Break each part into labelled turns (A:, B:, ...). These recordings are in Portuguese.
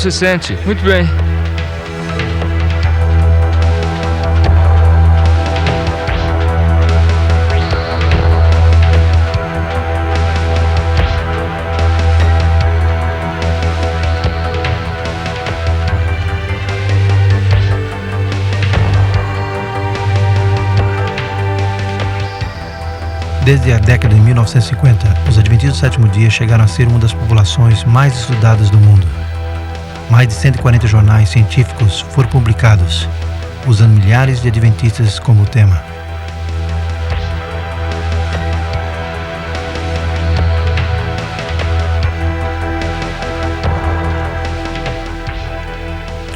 A: se sente? Muito bem.
B: Desde a década de 1950, os Adventistas do Sétimo Dia chegaram a ser uma das populações mais estudadas do mundo. Mais de 140 jornais científicos foram publicados, usando milhares de adventistas como tema.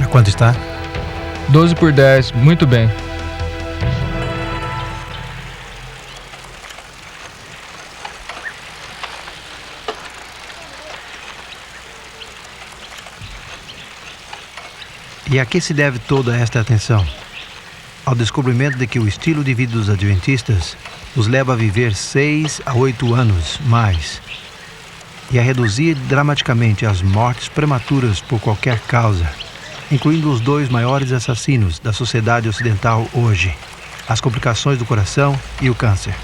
B: A quanto está?
A: 12 por 10, muito bem.
B: E a que se deve toda esta atenção? Ao descobrimento de que o estilo de vida dos adventistas os leva a viver 6 a 8 anos mais e a reduzir dramaticamente as mortes prematuras por qualquer causa, incluindo os 2 maiores assassinos da sociedade ocidental hoje, as complicações do coração e o câncer.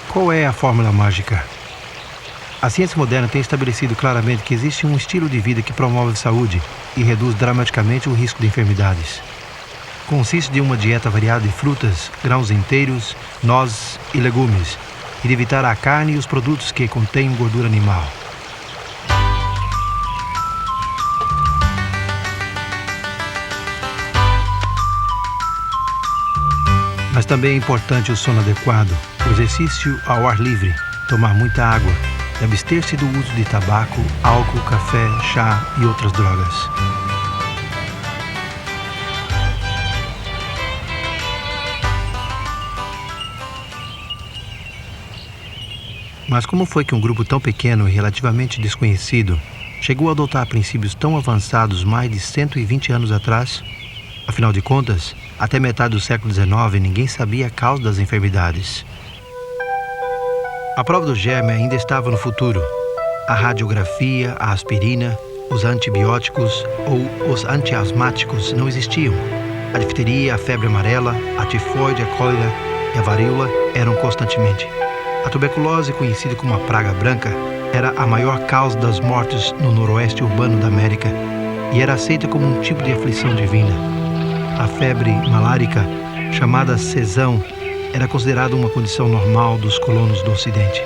B: Qual é a fórmula mágica? A ciência moderna tem estabelecido claramente que existe um estilo de vida que promove a saúde e reduz dramaticamente o risco de enfermidades. Consiste de uma dieta variada de frutas, grãos inteiros, nozes e legumes, e de evitar a carne e os produtos que contêm gordura animal. Mas também é importante o sono adequado, o exercício ao ar livre, tomar muita água e abster-se do uso de tabaco, álcool, café, chá e outras drogas. Mas como foi que um grupo tão pequeno e relativamente desconhecido chegou a adotar princípios tão avançados mais de 120 anos atrás? Afinal de contas, até metade do século XIX ninguém sabia a causa das enfermidades. A prova do germe ainda estava no futuro. A radiografia, a aspirina, os antibióticos ou os antiasmáticos não existiam. A difteria, a febre amarela, a tifoide, a cólera e a varíola eram constantemente. A tuberculose, conhecida como a praga branca, era a maior causa das mortes no noroeste urbano da América e era aceita como um tipo de aflição divina. A febre malárica, chamada sezão, era considerada uma condição normal dos colonos do Ocidente.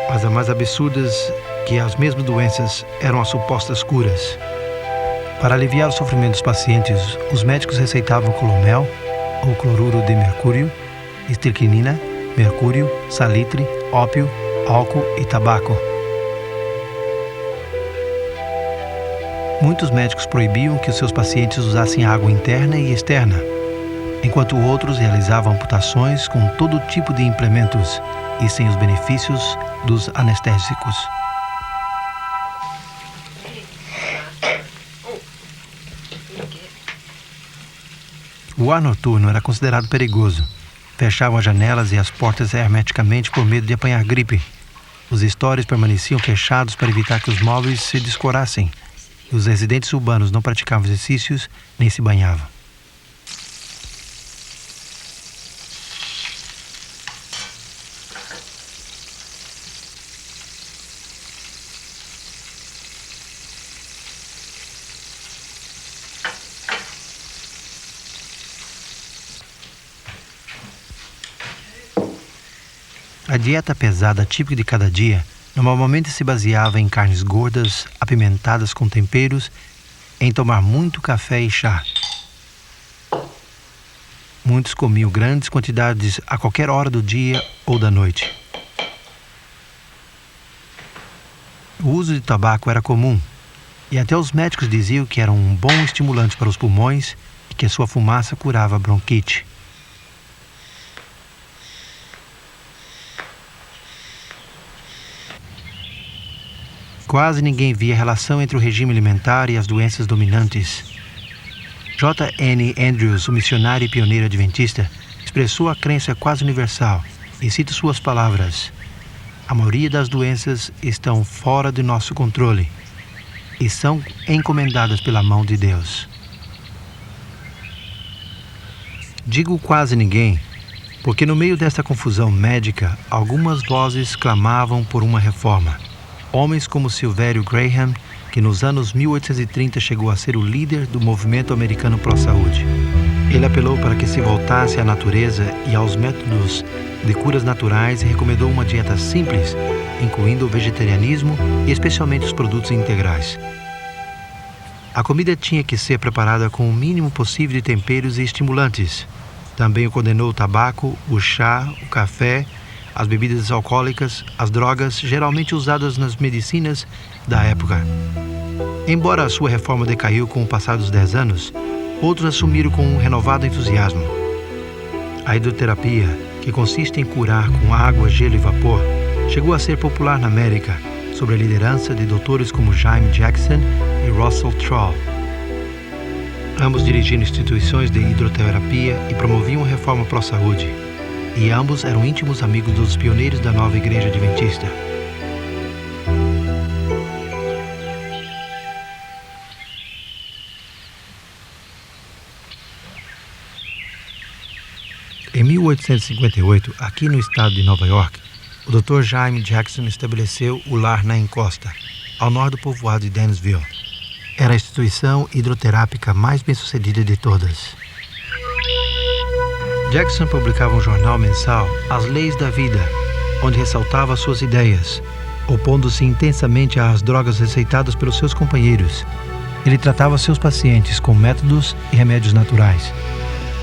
B: Mas as mais absurdas que as mesmas doenças eram as supostas curas. Para aliviar o sofrimento dos pacientes, os médicos receitavam colomel ou cloruro de mercúrio, estricnina, mercúrio, salitre, ópio, álcool e tabaco. Muitos médicos proibiam que os seus pacientes usassem água interna e externa, enquanto outros realizavam amputações com todo tipo de implementos e sem os benefícios dos anestésicos. O ar noturno era considerado perigoso. Fechavam as janelas e as portas hermeticamente por medo de apanhar gripe. Os estores permaneciam fechados para evitar que os móveis se descorassem. E os residentes urbanos não praticavam exercícios nem se banhavam. A dieta pesada típica de cada dia normalmente se baseava em carnes gordas, apimentadas com temperos, em tomar muito café e chá. Muitos comiam grandes quantidades a qualquer hora do dia ou da noite. O uso de tabaco era comum, e até os médicos diziam que era um bom estimulante para os pulmões e que a sua fumaça curava a bronquite. Quase ninguém via relação entre o regime alimentar e as doenças dominantes. J. N. Andrews, o missionário e pioneiro adventista, expressou a crença quase universal, e cito suas palavras: "A maioria das doenças estão fora de nosso controle e são encomendadas pela mão de Deus." Digo quase ninguém, porque no meio desta confusão médica, algumas vozes clamavam por uma reforma. Homens como Silvério Graham, que nos anos 1830 chegou a ser o líder do movimento americano pró-saúde. Ele apelou para que se voltasse à natureza e aos métodos de curas naturais e recomendou uma dieta simples, incluindo o vegetarianismo e especialmente os produtos integrais. A comida tinha que ser preparada com o mínimo possível de temperos e estimulantes. Também condenou o tabaco, o chá, o café, as bebidas alcoólicas, as drogas geralmente usadas nas medicinas da época. Embora a sua reforma decaiu com o passar dos 10 anos, outros assumiram com um renovado entusiasmo. A hidroterapia, que consiste em curar com água, gelo e vapor, chegou a ser popular na América, sob a liderança de doutores como Jaime Jackson e Russell Troll. Ambos dirigiram instituições de hidroterapia e promoviam a reforma pró-saúde, e ambos eram íntimos amigos dos pioneiros da nova igreja adventista. Em 1858, aqui no estado de Nova York, o Dr. Jaime Jackson estabeleceu o Lar na Encosta, ao norte do povoado de Dansville. Era a instituição hidroterápica mais bem-sucedida de todas. Jackson publicava um jornal mensal, As Leis da Vida, onde ressaltava suas ideias, opondo-se intensamente às drogas receitadas pelos seus companheiros. Ele tratava seus pacientes com métodos e remédios naturais.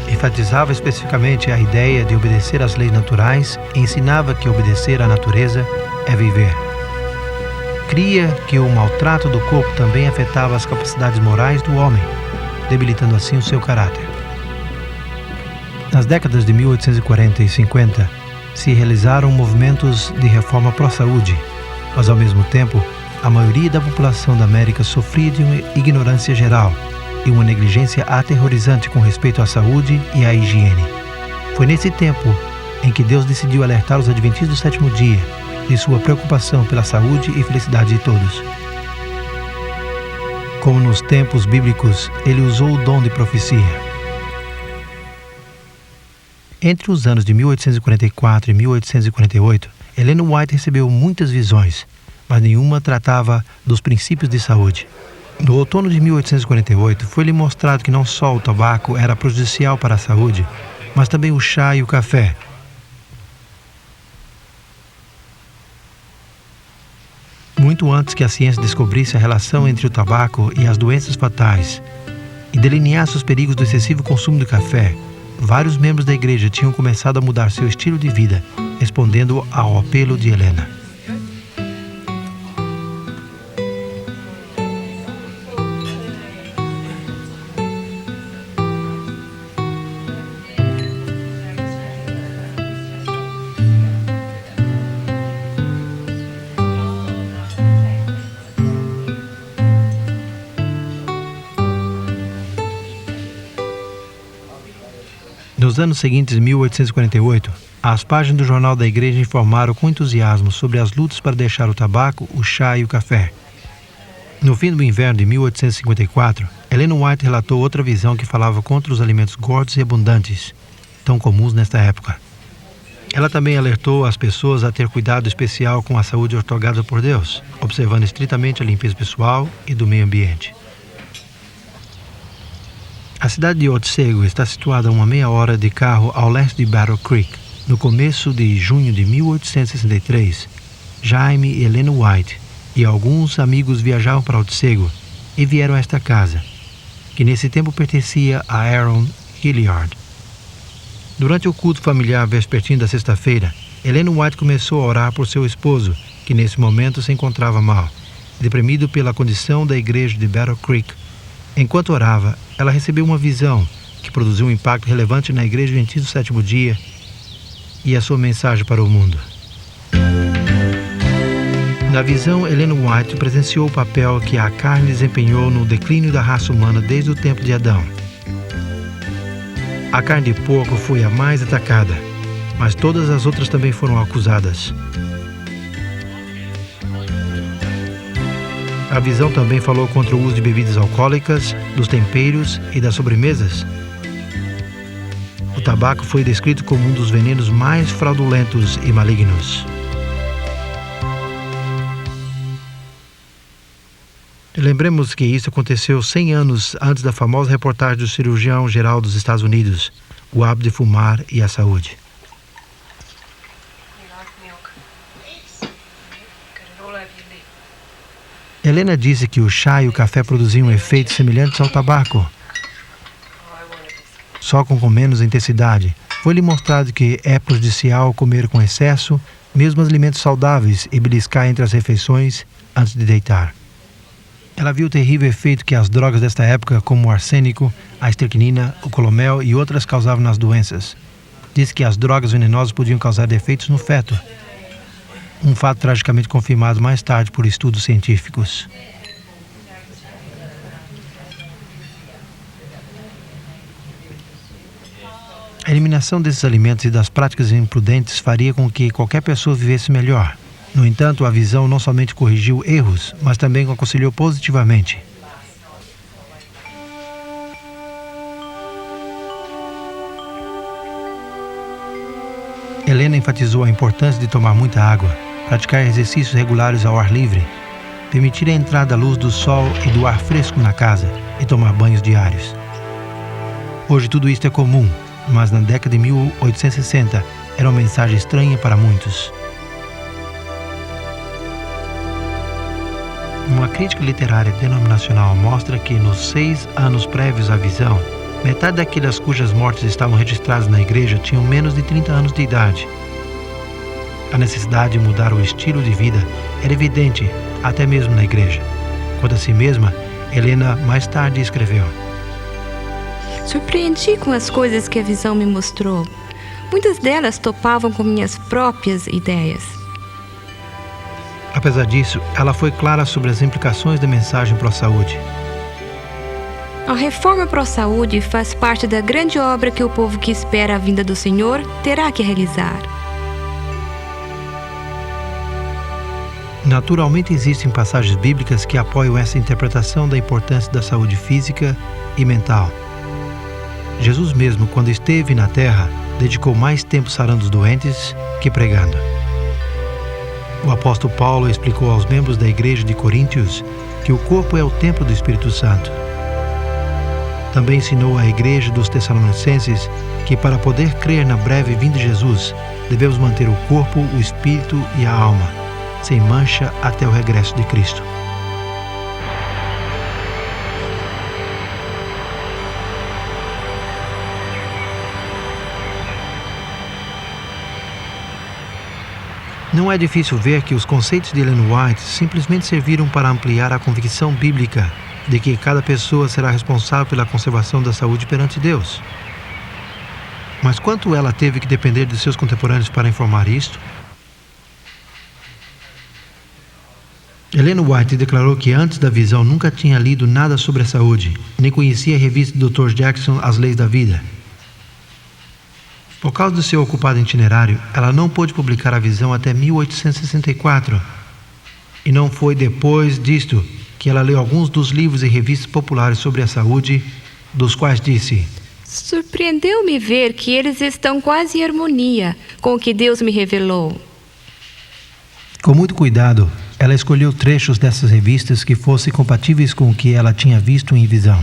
B: Enfatizava especificamente a ideia de obedecer às leis naturais e ensinava que obedecer à natureza é viver. Cria que o maltrato do corpo também afetava as capacidades morais do homem, debilitando assim o seu caráter. Nas décadas de 1840 e 50, se realizaram movimentos de reforma pró-saúde, mas ao mesmo tempo, a maioria da população da América sofria de uma ignorância geral e uma negligência aterrorizante com respeito à saúde e à higiene. Foi nesse tempo em que Deus decidiu alertar os adventistas do sétimo dia de sua preocupação pela saúde e felicidade de todos. Como nos tempos bíblicos, ele usou o dom de profecia. Entre os anos de 1844 e 1848, Ellen White recebeu muitas visões, mas nenhuma tratava dos princípios de saúde. No outono de 1848, foi-lhe mostrado que não só o tabaco era prejudicial para a saúde, mas também o chá e o café. Muito antes que a ciência descobrisse a relação entre o tabaco e as doenças fatais e delineasse os perigos do excessivo consumo de café, vários membros da igreja tinham começado a mudar seu estilo de vida, respondendo ao apelo de Helena. Nos anos seguintes, em 1848, as páginas do Jornal da Igreja informaram com entusiasmo sobre as lutas para deixar o tabaco, o chá e o café. No fim do inverno de 1854, Ellen White relatou outra visão que falava contra os alimentos gordos e abundantes, tão comuns nesta época. Ela também alertou as pessoas a ter cuidado especial com a saúde outorgada por Deus, observando estritamente a limpeza pessoal e do meio ambiente. A cidade de Otsego está situada a uma meia hora de carro ao leste de Battle Creek, No começo de junho de 1863, Jaime e Helena White e alguns amigos viajavam para Otsego e vieram a esta casa, que nesse tempo pertencia a Aaron Hilliard. Durante o culto familiar vespertino da sexta-feira, Helena White começou a orar por seu esposo, que nesse momento se encontrava mal, deprimido pela condição da igreja de Battle Creek. Enquanto orava, ela recebeu uma visão que produziu um impacto relevante na igreja Adventista do Sétimo Dia e a sua mensagem para o mundo. Na visão, Helena White presenciou o papel que a carne desempenhou no declínio da raça humana desde o tempo de Adão. A carne de porco foi a mais atacada, mas todas as outras também foram acusadas. A visão também falou contra o uso de bebidas alcoólicas, dos temperos e das sobremesas. O tabaco foi descrito como um dos venenos mais fraudulentos e malignos. Lembremos que isso aconteceu 100 anos antes da famosa reportagem do cirurgião-geral dos Estados Unidos, O Hábito de Fumar e a Saúde. Helena disse que o chá e o café produziam efeitos semelhantes ao tabaco, só com menos intensidade. Foi-lhe mostrado que é prejudicial comer com excesso, mesmo alimentos saudáveis, e beliscar entre as refeições antes de deitar. Ela viu o terrível efeito que as drogas desta época, como o arsênico, a estricnina, o colomel e outras causavam nas doenças. Disse que as drogas venenosas podiam causar defeitos no feto, um fato tragicamente confirmado mais tarde por estudos científicos. A eliminação desses alimentos e das práticas imprudentes faria com que qualquer pessoa vivesse melhor. No entanto, a visão não somente corrigiu erros, mas também aconselhou positivamente. Helena enfatizou a importância de tomar muita água, praticar exercícios regulares ao ar livre, permitir a entrada da luz do sol e do ar fresco na casa e tomar banhos diários. Hoje tudo isto é comum, mas na década de 1860 era uma mensagem estranha para muitos. Uma crítica literária denominacional mostra que nos 6 anos prévios à visão, metade daquelas cujas mortes estavam registradas na igreja tinham menos de 30 anos de idade. A necessidade de mudar o estilo de vida era evidente, até mesmo na igreja. Quanto a si mesma, Helena mais tarde escreveu:
C: Surpreendi com as coisas que a visão me mostrou. Muitas delas topavam com minhas próprias ideias.
B: Apesar disso, ela foi clara sobre as implicações da mensagem pró-saúde.
C: A reforma pró-saúde faz parte da grande obra que o povo que espera a vinda do Senhor terá que realizar.
B: Naturalmente existem passagens bíblicas que apoiam essa interpretação da importância da saúde física e mental. Jesus mesmo, quando esteve na terra, dedicou mais tempo sarando os doentes que pregando. O apóstolo Paulo explicou aos membros da igreja de Coríntios que o corpo é o templo do Espírito Santo. Também ensinou à igreja dos Tessalonicenses que para poder crer na breve vinda de Jesus, devemos manter o corpo, o espírito e a alma sem mancha até o regresso de Cristo. Não é difícil ver que os conceitos de Ellen White simplesmente serviram para ampliar a convicção bíblica de que cada pessoa será responsável pela conservação da saúde perante Deus. Mas quanto ela teve que depender de seus contemporâneos para informar isto? Ellen White declarou que antes da visão nunca tinha lido nada sobre a saúde, nem conhecia a revista do Dr. Jackson, As Leis da Vida. Por causa do seu ocupado itinerário, ela não pôde publicar a visão até 1864. E não foi depois disto que ela leu alguns dos livros e revistas populares sobre a saúde, dos quais disse:
C: Surpreendeu-me ver que eles estão quase em harmonia com o que Deus me revelou.
B: Com muito cuidado, ela escolheu trechos dessas revistas que fossem compatíveis com o que ela tinha visto em visão,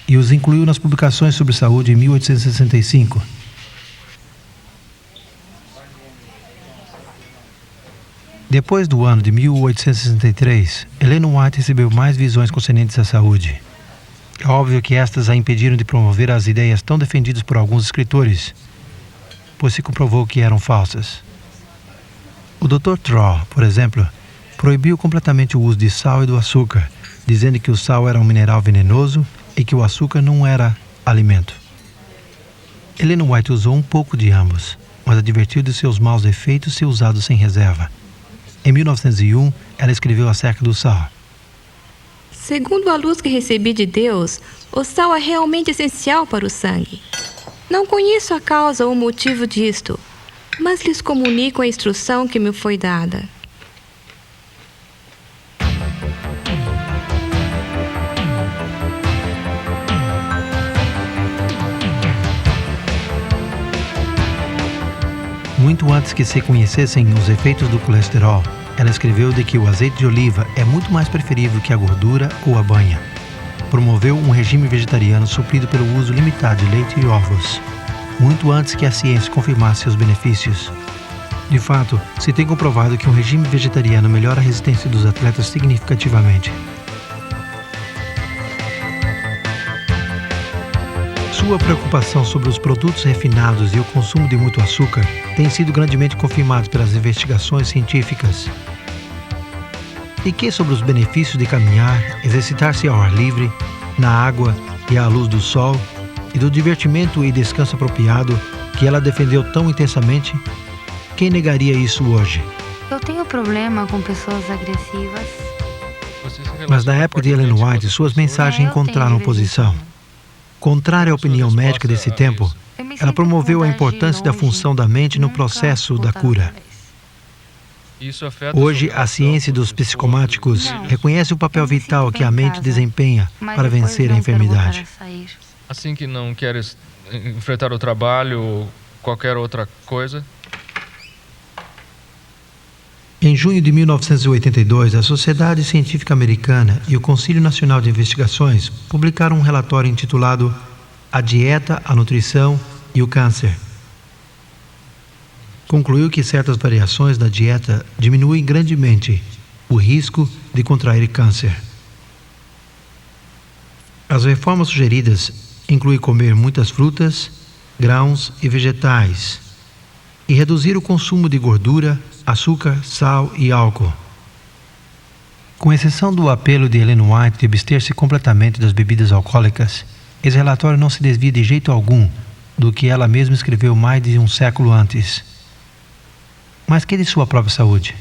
B: e os incluiu nas publicações sobre saúde em 1865. Depois do ano de 1863, Ellen White recebeu mais visões concernentes à saúde. É óbvio que estas a impediram de promover as ideias tão defendidas por alguns escritores, pois se comprovou que eram falsas. O Dr. Troll, por exemplo, proibiu completamente o uso de sal e do açúcar, dizendo que o sal era um mineral venenoso e que o açúcar não era alimento. Ellen White usou um pouco de ambos, mas advertiu de seus maus efeitos se usados sem reserva. Em 1901, ela escreveu acerca do sal.
C: Segundo a luz que recebi de Deus, o sal é realmente essencial para o sangue. Não conheço a causa ou o motivo disto, mas lhes comunico a instrução que me foi dada.
B: Muito antes que se conhecessem os efeitos do colesterol, ela escreveu de que o azeite de oliva é muito mais preferível que a gordura ou a banha. Promoveu um regime vegetariano suprido pelo uso limitado de leite e ovos, muito antes que a ciência confirmasse seus benefícios. De fato, se tem comprovado que um regime vegetariano melhora a resistência dos atletas significativamente. Sua preocupação sobre os produtos refinados e o consumo de muito açúcar tem sido grandemente confirmado pelas investigações científicas. E que sobre os benefícios de caminhar, exercitar-se ao ar livre, na água e à luz do sol, e do divertimento e descanso apropriado que ela defendeu tão intensamente, quem negaria isso hoje?
D: Eu tenho problema com pessoas agressivas.
B: Mas na época de Ellen White, suas mensagens encontraram oposição. Contrária à opinião médica desse tempo, ela promoveu a importância da função da mente no processo da cura. Hoje, a ciência dos psicomáticos reconhece o papel vital que a mente desempenha para vencer a enfermidade.
A: Assim que não queres enfrentar o trabalho ou qualquer outra coisa?
B: Em junho de 1982, a Sociedade Científica Americana e o Conselho Nacional de Investigações publicaram um relatório intitulado A Dieta, a Nutrição e o Câncer. Concluiu que certas variações da dieta diminuem grandemente o risco de contrair câncer. As reformas sugeridas incluem comer muitas frutas, grãos e vegetais e reduzir o consumo de gordura, açúcar, sal e álcool. Com exceção do apelo de Ellen White de abster-se completamente das bebidas alcoólicas, esse relatório não se desvia de jeito algum do que ela mesma escreveu mais de um século antes. Mas que de sua própria saúde?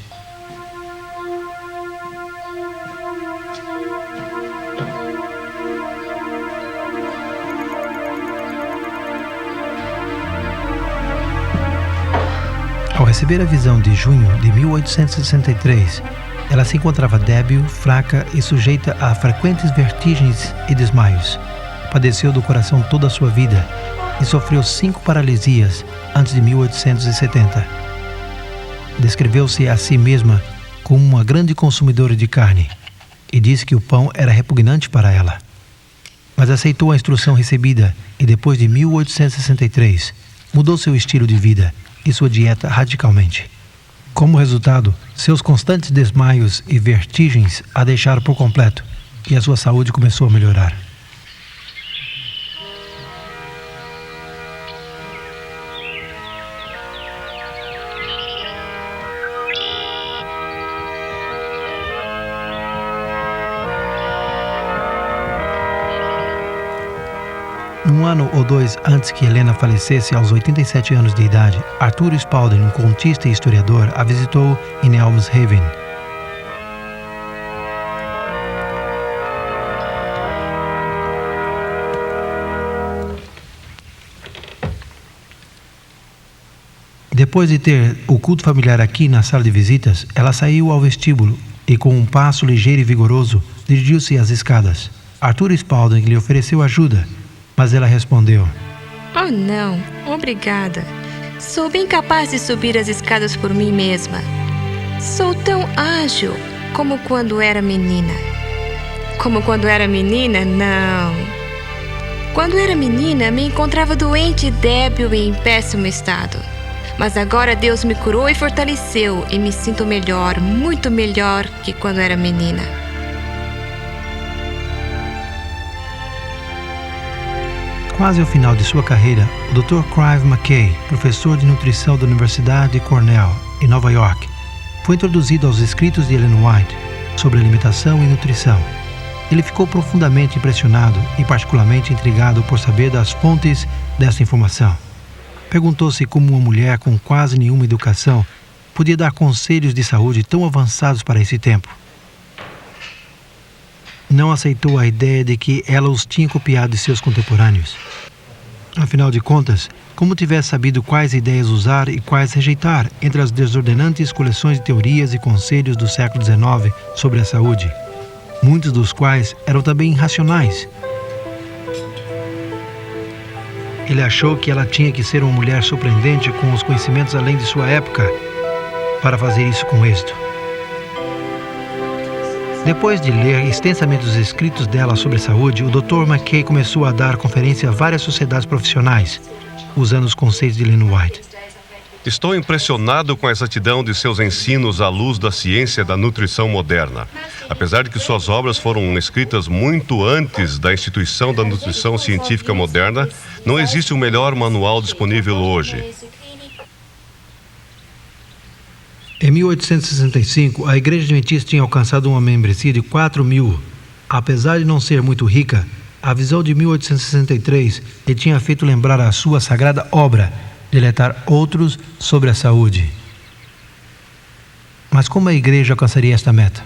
B: Ao receber a visão de junho de 1863, ela se encontrava débil, fraca e sujeita a frequentes vertigens e desmaios. Padeceu do coração toda a sua vida e sofreu 5 paralisias antes de 1870. Descreveu-se a si mesma como uma grande consumidora de carne e disse que o pão era repugnante para ela. Mas aceitou a instrução recebida e depois de 1863 mudou seu estilo de vida e sua dieta radicalmente. Como resultado, seus constantes desmaios e vertigens a deixaram por completo e a sua saúde começou a melhorar. Um ano ou dois antes que Helena falecesse aos 87 anos de idade, Arthur Spalding, um contista e historiador, a visitou em Elmshaven. Depois de ter o culto familiar aqui na sala de visitas, ela saiu ao vestíbulo e, com um passo ligeiro e vigoroso, dirigiu-se às escadas. Arthur Spalding lhe ofereceu ajuda, mas ela respondeu:
C: Oh, não, obrigada. Sou bem capaz de subir as escadas por mim mesma. Sou tão ágil como quando era menina. Como quando era menina? Não. Quando era menina, me encontrava doente e débil e em péssimo estado. Mas agora Deus me curou e fortaleceu e me sinto melhor, muito melhor que quando era menina.
B: Quase ao final de sua carreira, o Dr. Clive McKay, professor de nutrição da Universidade de Cornell, em Nova York, foi introduzido aos escritos de Ellen White sobre alimentação e nutrição. Ele ficou profundamente impressionado e particularmente intrigado por saber das fontes dessa informação. Perguntou-se como uma mulher com quase nenhuma educação podia dar conselhos de saúde tão avançados para esse tempo. Não aceitou a ideia de que ela os tinha copiado de seus contemporâneos. Afinal de contas, como tivesse sabido quais ideias usar e quais rejeitar entre as desordenantes coleções de teorias e conselhos do século XIX sobre a saúde, muitos dos quais eram também irracionais. Ele achou que ela tinha que ser uma mulher surpreendente com os conhecimentos além de sua época para fazer isso com êxito. Depois de ler extensamente os escritos dela sobre saúde, o Dr. McKay começou a dar conferência a várias sociedades profissionais, usando os conceitos de Ellen White.
E: Estou impressionado com a exatidão de seus ensinos à luz da ciência da nutrição moderna. Apesar de que suas obras foram escritas muito antes da instituição da nutrição científica moderna, não existe um melhor manual disponível hoje.
B: Em 1865, a Igreja Adventista tinha alcançado uma membresia de 4.000. Apesar de não ser muito rica, a visão de 1863 lhe tinha feito lembrar a sua sagrada obra de alertar outros sobre a saúde. Mas como a Igreja alcançaria esta meta?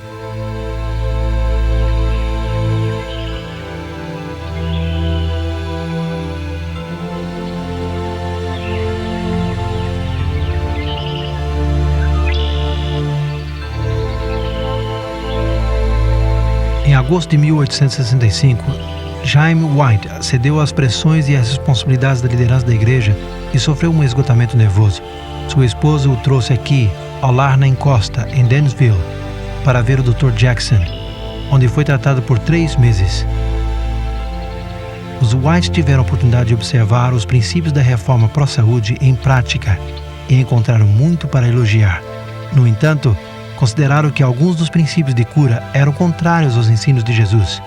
B: Em agosto de 1865, Jaime White cedeu às pressões e às responsabilidades da liderança da igreja e sofreu um esgotamento nervoso. Sua esposa o trouxe aqui, ao lar na encosta, em Dansville, para ver o Dr. Jackson, onde foi tratado por 3 meses. Os White tiveram a oportunidade de observar os princípios da reforma pró-saúde em prática e encontraram muito para elogiar. No entanto, consideraram que alguns dos princípios de cura eram contrários aos ensinos de Jesus.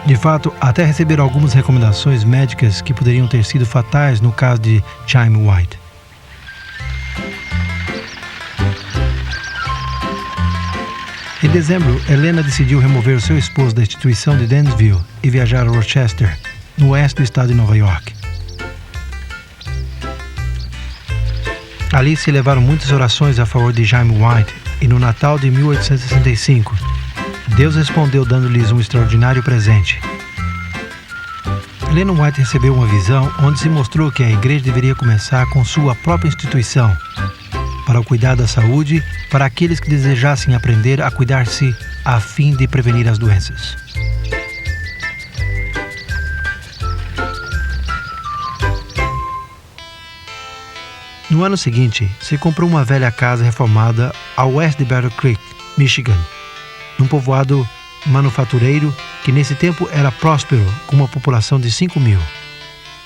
B: De fato, até receberam algumas recomendações médicas que poderiam ter sido fatais no caso de Jaime White. Em dezembro, Helena decidiu remover o seu esposo da instituição de Dansville e viajar a Rochester, no oeste do estado de Nova York. Ali se elevaram muitas orações a favor de Jaime White e no Natal de 1865, Deus respondeu dando-lhes um extraordinário presente. Ellen White recebeu uma visão onde se mostrou que a igreja deveria começar com sua própria instituição para o cuidado da saúde para aqueles que desejassem aprender a cuidar-se a fim de prevenir as doenças. No ano seguinte, se comprou uma velha casa reformada a oeste de Battle Creek, Michigan, num povoado manufatureiro que nesse tempo era próspero, com uma população de 5.000.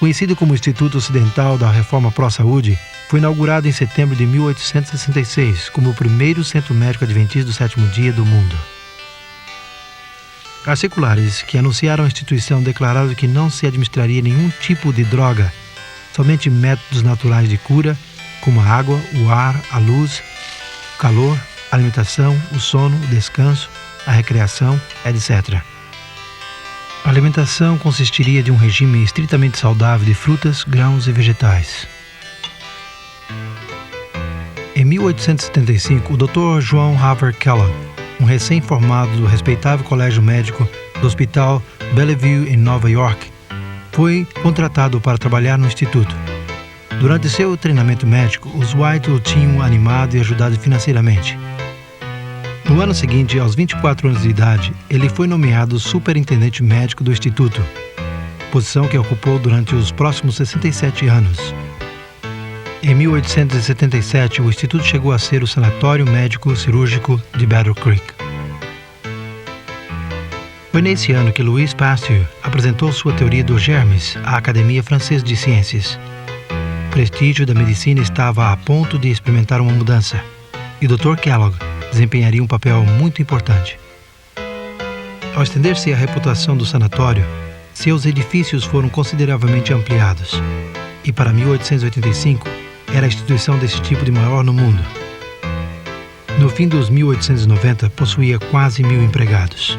B: Conhecido como Instituto Ocidental da Reforma Pró-Saúde, foi inaugurado em setembro de 1866 como o primeiro centro médico adventista do sétimo dia do mundo. As circulares que anunciaram a instituição declararam que não se administraria nenhum tipo de droga, somente métodos naturais de cura, como a água, o ar, a luz, o calor, a alimentação, o sono, o descanso, a recreação, etc. A alimentação consistiria de um regime estritamente saudável de frutas, grãos e vegetais. Em 1875, o Dr. João Harvard Kellogg, um recém-formado do respeitável colégio médico do Hospital Bellevue em Nova York, foi contratado para trabalhar no instituto. Durante seu treinamento médico, os White o tinham animado e ajudado financeiramente. No ano seguinte, aos 24 anos de idade, ele foi nomeado superintendente médico do instituto, posição que ocupou durante os próximos 67 anos. Em 1877, o instituto chegou a ser o Sanatório Médico Cirúrgico de Battle Creek. Foi nesse ano que Louis Pasteur apresentou sua teoria dos germes à Academia Francesa de Ciências. prestígio da medicina estava a ponto de experimentar uma mudança, e o Dr. Kellogg desempenharia um papel muito importante. Ao estender-se a reputação do sanatório, seus edifícios foram consideravelmente ampliados, e para 1885 era a instituição desse tipo de maior no mundo. No fim dos 1890, possuía quase 1.000 empregados.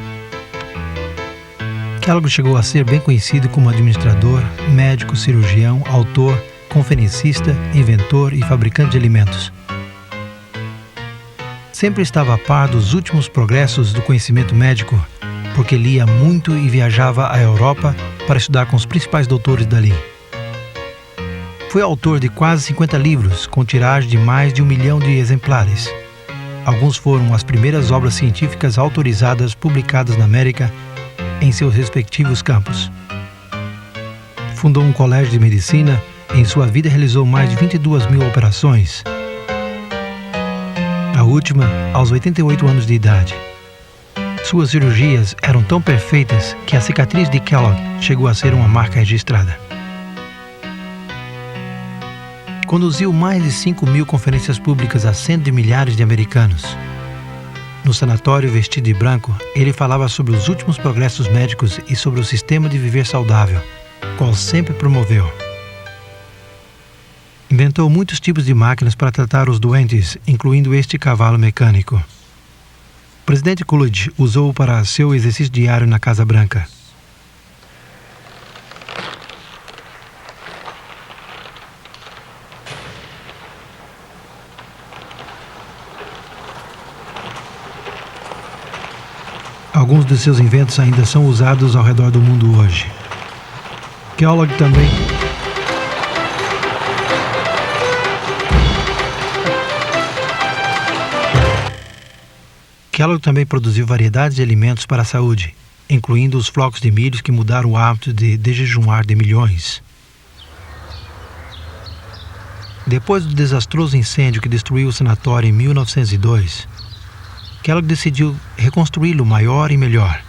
B: Kellogg chegou a ser bem conhecido como administrador, médico, cirurgião, autor, conferencista, inventor e fabricante de alimentos. Sempre estava a par dos últimos progressos do conhecimento médico, porque lia muito e viajava à Europa para estudar com os principais doutores dali. Foi autor de quase 50 livros, com tiragem de mais de 1 milhão de exemplares. Alguns foram as primeiras obras científicas autorizadas publicadas na América em seus respectivos campos. Fundou um colégio de medicina e em sua vida realizou mais de 22.000 operações. A última, aos 88 anos de idade. Suas cirurgias eram tão perfeitas que a cicatriz de Kellogg chegou a ser uma marca registrada. Conduziu mais de 5.000 conferências públicas a centos de milhares de americanos. No sanatório vestido de branco, ele falava sobre os últimos progressos médicos e sobre o sistema de viver saudável, qual sempre promoveu. Inventou muitos tipos de máquinas para tratar os doentes, incluindo este cavalo mecânico. O presidente Coolidge usou-o para seu exercício diário na Casa Branca. Alguns de seus inventos ainda são usados ao redor do mundo hoje. Kellogg também produziu variedades de alimentos para a saúde, incluindo os flocos de milho que mudaram o hábito de jejumar de milhões. Depois do desastroso incêndio que destruiu o sanatório em 1902, Kellogg decidiu reconstruí-lo maior e melhor,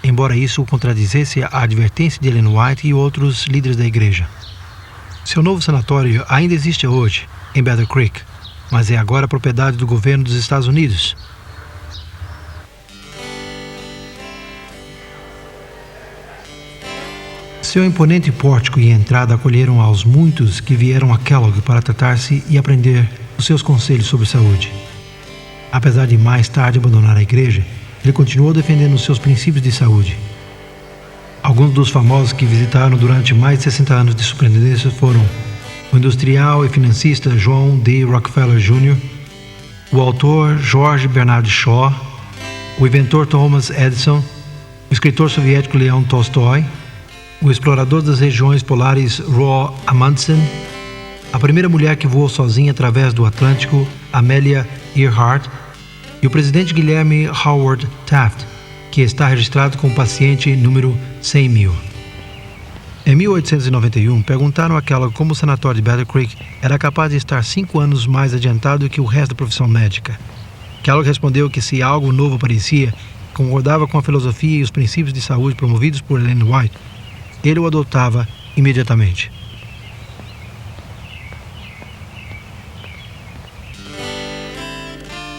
B: embora isso o contradizesse a advertência de Ellen White e outros líderes da igreja. Seu novo sanatório ainda existe hoje, em Battle Creek, mas é agora propriedade do governo dos Estados Unidos. Seu imponente pórtico e entrada acolheram aos muitos que vieram a Kellogg para tratar-se e aprender os seus conselhos sobre saúde. Apesar de mais tarde abandonar a igreja, ele continuou defendendo os seus princípios de saúde. Alguns dos famosos que visitaram durante mais de 60 anos de superintendência foram o industrial e financista John D. Rockefeller Jr., o autor George Bernard Shaw, o inventor Thomas Edison, o escritor soviético Leon Tolstói, o explorador das regiões polares Roald Amundsen, a primeira mulher que voou sozinha através do Atlântico, Amelia Earhart, e o presidente Guilherme Howard Taft, que está registrado como paciente número 100.000. Em 1891, perguntaram a Kellogg como o sanatório de Battle Creek era capaz de estar 5 anos mais adiantado que o resto da profissão médica. Kellogg respondeu que se algo novo aparecia, concordava com a filosofia e os princípios de saúde promovidos por Ellen White, ele o adotava imediatamente.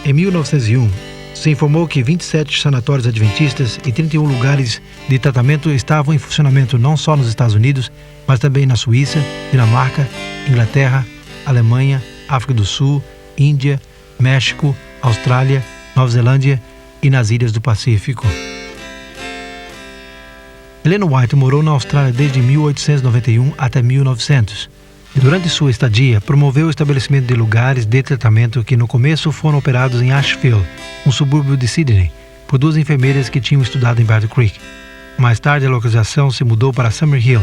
B: Em 1901, se informou que 27 sanatórios adventistas e 31 lugares de tratamento estavam em funcionamento não só nos Estados Unidos, mas também na Suíça, Dinamarca, Inglaterra, Alemanha, África do Sul, Índia, México, Austrália, Nova Zelândia e nas ilhas do Pacífico. Ellen White morou na Austrália desde 1891 até 1900. E durante sua estadia, promoveu o estabelecimento de lugares de tratamento que no começo foram operados em Ashfield, um subúrbio de Sydney, por 2 enfermeiras que tinham estudado em Battle Creek. Mais tarde, a localização se mudou para Summerhill,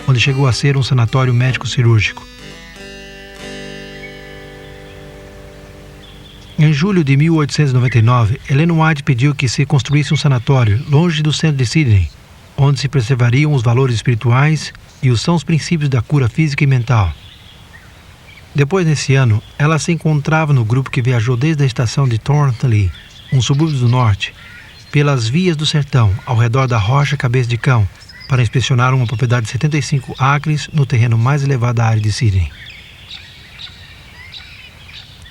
B: onde chegou a ser um sanatório médico-cirúrgico. Em julho de 1899, Ellen White pediu que se construísse um sanatório longe do centro de Sydney, onde se preservariam os valores espirituais e os sãos princípios da cura física e mental. Depois desse ano, ela se encontrava no grupo que viajou desde a estação de Thornley, um subúrbio do norte, pelas vias do sertão, ao redor da rocha Cabeça de Cão, para inspecionar uma propriedade de 75 acres no terreno mais elevado da área de Sydney.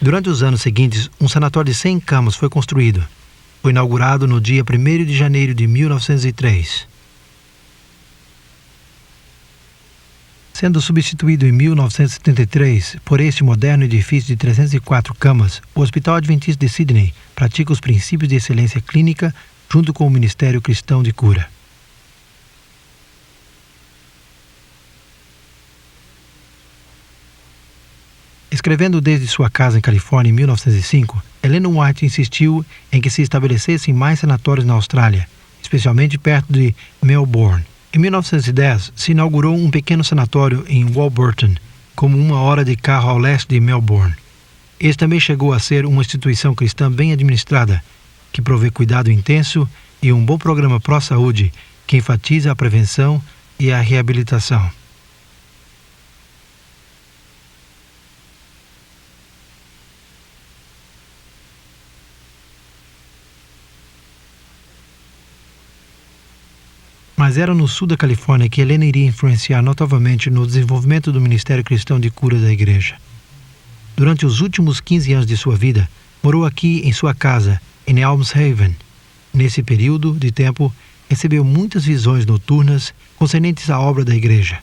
B: Durante os anos seguintes, um sanatório de 100 camas foi construído. Foi inaugurado no dia 1º de janeiro de 1903. Sendo substituído em 1973 por este moderno edifício de 304 camas, o Hospital Adventista de Sydney pratica os princípios de excelência clínica junto com o Ministério Cristão de Cura. Escrevendo desde sua casa em Califórnia em 1905, Ellen White insistiu em que se estabelecessem mais sanatórios na Austrália, especialmente perto de Melbourne. Em 1910, se inaugurou um pequeno sanatório em Warburton, como 1 hora de carro ao leste de Melbourne. Este também chegou a ser uma instituição cristã bem administrada, que provê cuidado intenso e um bom programa pró-saúde que enfatiza a prevenção e a reabilitação. Mas era no sul da Califórnia que Helena iria influenciar notavelmente no desenvolvimento do Ministério Cristão de Cura da Igreja. Durante os últimos 15 anos de sua vida, morou aqui em sua casa, em Elmshaven. Nesse período de tempo, recebeu muitas visões noturnas concernentes à obra da igreja.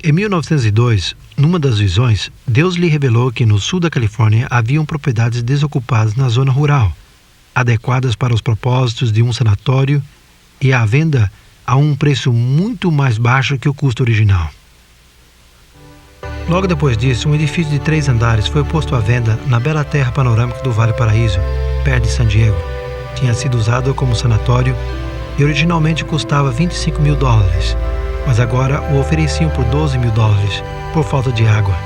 B: Em 1902, numa das visões, Deus lhe revelou que no sul da Califórnia haviam propriedades desocupadas na zona rural, adequadas para os propósitos de um sanatório e à venda a um preço muito mais baixo que o custo original. Logo depois disso, um edifício de 3 andares foi posto à venda na bela terra panorâmica do Vale Paraíso, perto de San Diego. Tinha sido usado como sanatório e originalmente custava $25 mil, mas agora o ofereciam por $12 mil por falta de água.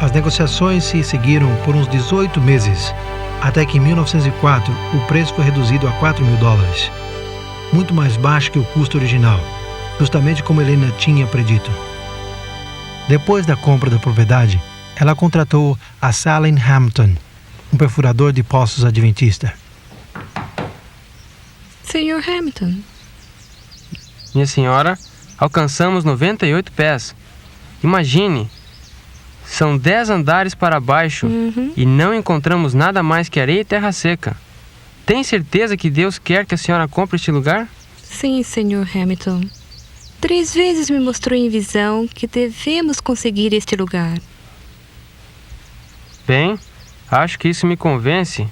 B: As negociações se seguiram por uns 18 meses, até que em 1904 o preço foi reduzido a $4 mil, muito mais baixo que o custo original, justamente como Helena tinha predito. Depois da compra da propriedade, ela contratou a Sally Hampton, um perfurador de poços adventista.
C: Sr. Hampton.
F: Minha senhora, alcançamos 98 pés. Imagine, são 10 andares para baixo e não encontramos nada mais que areia e terra seca. Tem certeza que Deus quer que a senhora compre este lugar?
C: Sim, Sr. Hamilton. 3 vezes me mostrou em visão que devemos conseguir este lugar.
F: Bem, acho que isso me convence.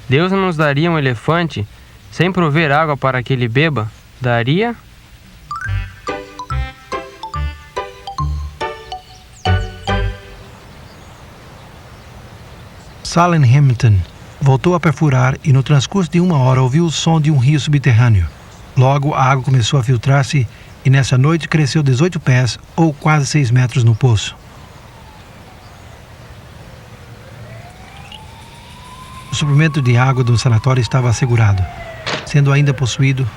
F: Deus não nos daria um elefante sem prover água para que ele beba? Daria?
B: Sally Hampton voltou a perfurar e no transcurso de 1 hora ouviu o som de um rio subterrâneo. Logo a água começou a filtrar-se e nessa noite cresceu 18 pés ou quase 6 metros no poço. O suprimento de água do sanatório estava assegurado, sendo ainda possuído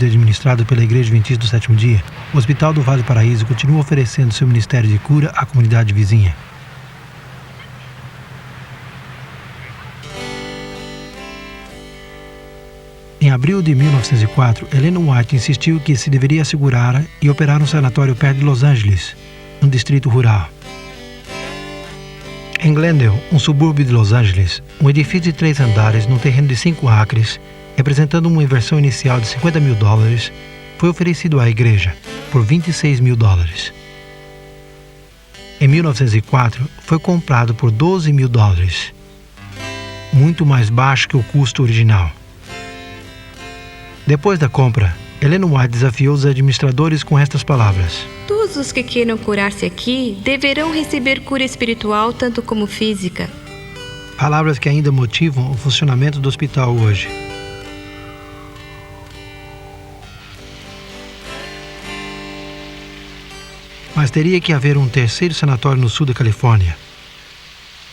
B: e administrado pela Igreja Adventista do Sétimo Dia, o Hospital do Vale Paraíso continua oferecendo seu ministério de cura à comunidade vizinha. Em abril de 1904, Ellen White insistiu que se deveria assegurar e operar um sanatório perto de Los Angeles, um distrito rural. Em Glendale, um subúrbio de Los Angeles, um edifício de 3 andares num terreno de 5 acres, representando uma inversão inicial de $50 mil, foi oferecido à igreja por $26 mil. Em 1904, foi comprado por $12 mil, muito mais baixo que o custo original. Depois da compra, Ellen White desafiou os administradores com estas palavras:
C: Todos os que queiram curar-se aqui deverão receber cura espiritual tanto como física.
B: Palavras que ainda motivam o funcionamento do hospital hoje. Mas teria que haver um terceiro sanatório no sul da Califórnia.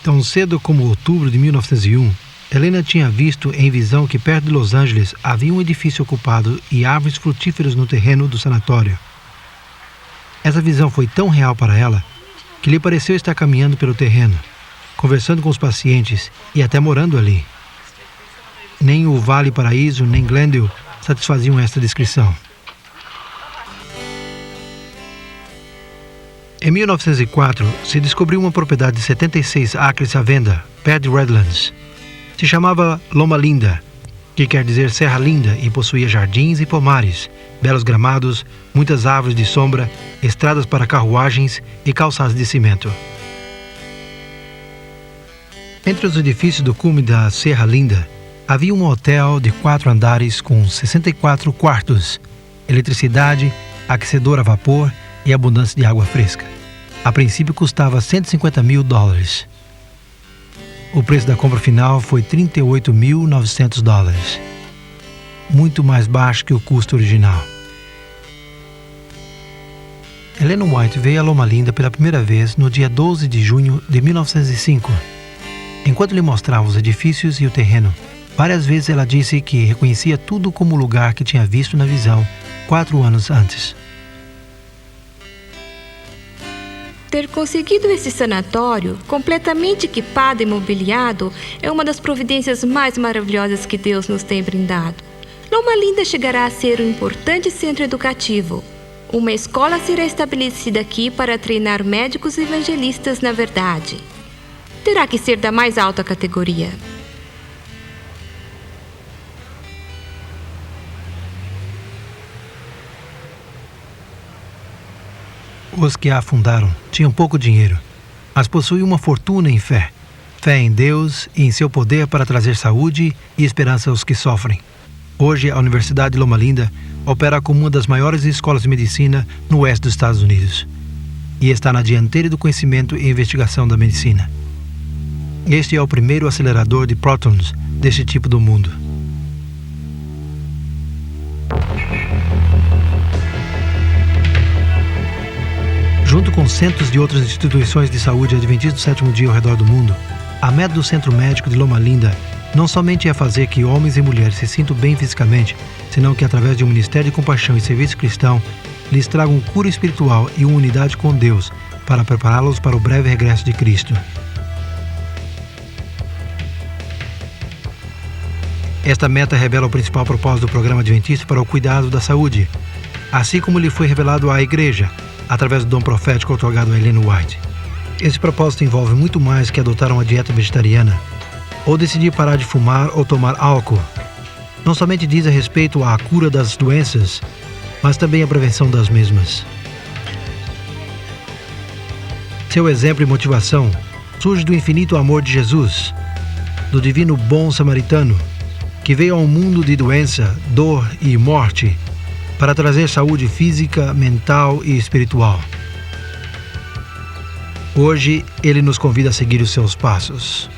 B: Tão cedo como outubro de 1901, Helena tinha visto em visão que perto de Los Angeles havia um edifício ocupado e árvores frutíferas no terreno do sanatório. Essa visão foi tão real para ela que lhe pareceu estar caminhando pelo terreno. conversando com os pacientes e até morando ali. Nem o Vale Paraíso, nem Glendale satisfaziam esta descrição. Em 1904, se descobriu uma propriedade de 76 acres à venda, perto de Redlands. Se chamava Loma Linda, que quer dizer Serra Linda, e possuía jardins e pomares, belos gramados, muitas árvores de sombra, estradas para carruagens e calçadas de cimento. Entre os edifícios do cume da Serra Linda, havia um hotel de 4 andares com 64 quartos, eletricidade, aquecedor a vapor e abundância de água fresca. A princípio custava $150 mil. O preço da compra final foi $38.900, muito mais baixo que o custo original. Ellen White veio a Loma Linda pela primeira vez no dia 12 de junho de 1905. Enquanto lhe mostrava os edifícios e o terreno, várias vezes ela disse que reconhecia tudo como o lugar que tinha visto na visão 4 anos antes.
C: Ter conseguido esse sanatório, completamente equipado e mobiliado, é uma das providências mais maravilhosas que Deus nos tem brindado. Loma Linda chegará a ser um importante centro educativo. Uma escola será estabelecida aqui para treinar médicos e evangelistas na verdade. Terá que ser da mais alta categoria.
B: Os que a fundaram tinham pouco dinheiro, mas possuíam uma fortuna em fé. Fé em Deus e em seu poder para trazer saúde e esperança aos que sofrem. Hoje, a Universidade de Loma Linda opera como uma das maiores escolas de medicina no oeste dos Estados Unidos e está na dianteira do conhecimento e investigação da medicina. Este é o primeiro acelerador de prótons deste tipo do mundo. Junto com centos de outras instituições de saúde adventistas do sétimo dia ao redor do mundo, a meta do Centro Médico de Loma Linda não somente é fazer que homens e mulheres se sintam bem fisicamente, senão que através de um ministério de compaixão e serviço cristão, lhes tragam cura espiritual e uma unidade com Deus para prepará-los para o breve regresso de Cristo. Esta meta revela o principal propósito do programa adventista para o cuidado da saúde, assim como lhe foi revelado à Igreja, através do dom profético otorgado a Ellen White. Esse propósito envolve muito mais que adotar uma dieta vegetariana, ou decidir parar de fumar ou tomar álcool. Não somente diz a respeito à cura das doenças, mas também à prevenção das mesmas. Seu exemplo e motivação surge do infinito amor de Jesus, do divino bom samaritano, que veio ao mundo de doença, dor e morte, para trazer saúde física, mental e espiritual. Hoje, ele nos convida a seguir os seus passos.